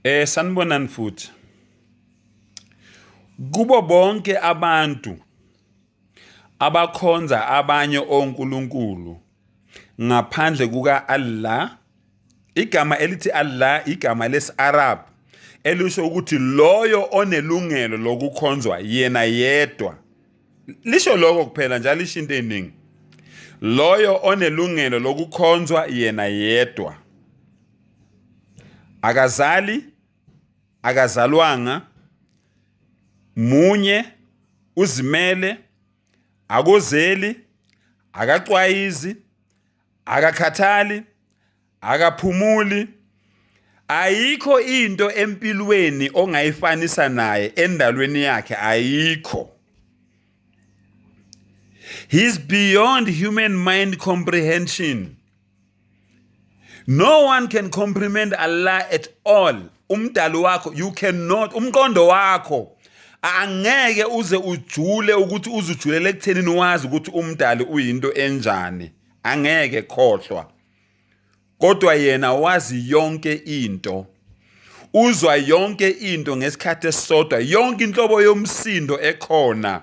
Sanibonani futhi. Kubo bonke abantu abakhonza abanye onkulunkulu ngaphandle kuka-Allah, igama elithi Allah igama lesi-Arab elisho ukuthi loyo onelungelo lokukhonzwa yena yedwa. Lisho lokho kuphela njalo lisho into eningi. Loyo onelungelo lokukhonzwa yena yedwa. Akazali, akazalwanga, munye, uzimele, akozeli, akacwayizi, akakhathali, akaphumuli. Ayikho into empilweni ongayifanisa naye endalweni yakhe, ayikho. He's beyond human mind comprehension. No one can comprehend Allah at all. Umdali wakho, you cannot, umqondo wakho angeke uze ujule ukuthi uzujulele ekuthenini wazi ukuthi umdali uyinto enjani. Angeke khohlwa. Kodwa yena wazi yonke into. Uzwa yonke into ngesikhathi esisodwa, yonke inhlobo yomsindo ekhona.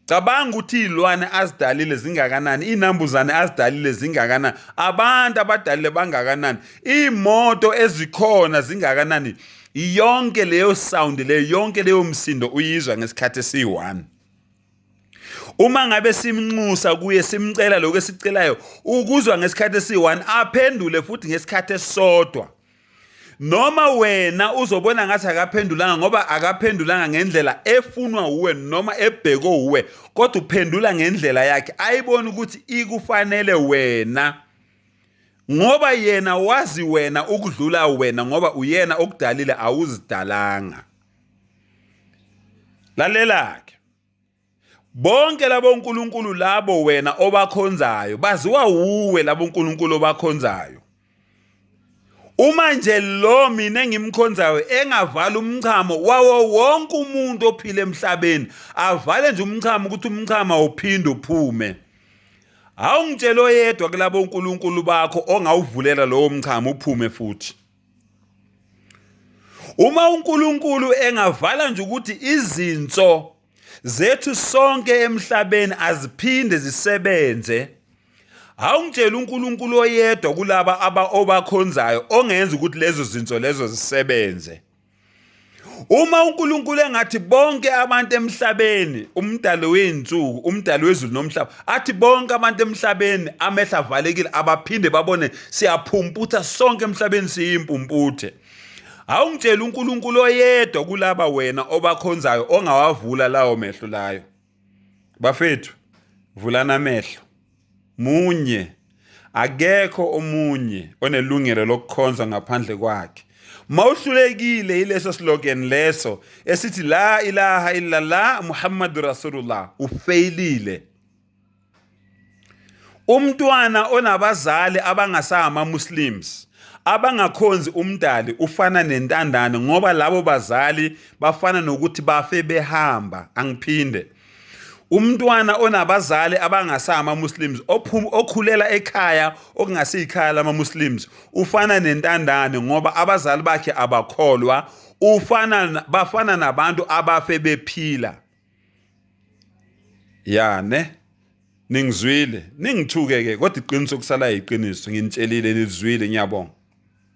Cabanga ukuthi izilwane azidalile zingakanani, inambuzane azidalile zingakanani, abantu abadalile bangakanani, imoto ezikhona zingakanani. Yonke leyo sound leyo, yonke leyo msindo uyizwa ngesikhathi esi1. Uma ngabe simnxusa kuye simcela lokho esicelayo ukuzwa ngesikhathi esi1 aphendule futhi ngesikhathi esisodwa. Noma wena uzobona ngathi akaphendulanga ngoba akaphendulanga ngendlela efunwa uwe noma ebheko uwe, kodwa uphendula ngendlela yakhe ayibona ukuthi ikufanele wena, ngoba yena wazi wena ukudlula wena, ngoba uyena okudalile awuzidalanga. Lalela-ke, bonke labo uNkulunkulu labo wena obakhonzayo baziwa uwe, labo uNkulunkulu obakhonzayo. Uma nje lo mina engimkhonzayo engavala umchamo wawo wonke umuntu ophile emhlabeni, avale nje umchamo ukuthi umchamo uphinde uphume, awungitshela oyedwa kulabo uNkulunkulu bakho ongawuvulela lowo mchamo uphume futhi. Uma uNkulunkulu engavala nje ukuthi izinso zethu sonke emhlabeni aziphinde zisebenze, awungitshela uNkulunkulu oyedwa kulaba obakhonzayo ongenza ukuthi lezo zinto lezo zisebenze. Uma uNkulunkulu engathi bonke abantu emhlabeni, umdali weinsuku, umdali wezulu nomhlaba, athi bonke abantu emhlabeni amehla avalekile abaphinde babone siyaphumputha sonke emhlabeni siyimpumputhe, awungitshela uNkulunkulu oyedwa kulaba wena obakhonzayo ongawavula lawo mehlo layo. Bafethu, vulana amehlo. Munye, akekho omunye onelungelo lokukhonza ngaphandle kwakhe. Mawuhlulekile ileso slogan leso esithi la ilaha illallah Muhammadur Rasulullah, ufailile. Umntwana onabazali abangasama Muslims abangakhonzi umdali ufana nentandane, ngoba labo bazali bafana nokuthi bafe behamba. Angiphinde, umntwana onabazali abangasama Muslims okhulela ekhaya okungasiyikhaya lama Muslims ufana nentandane, ngoba abazali bakhe abakholwa, bafana nabantu abafe bephila. Ne ningizwile, ningithuke ke, kodwa iqiniso kusala iqiniso, nginitshelile nizwile, ngiyabonga.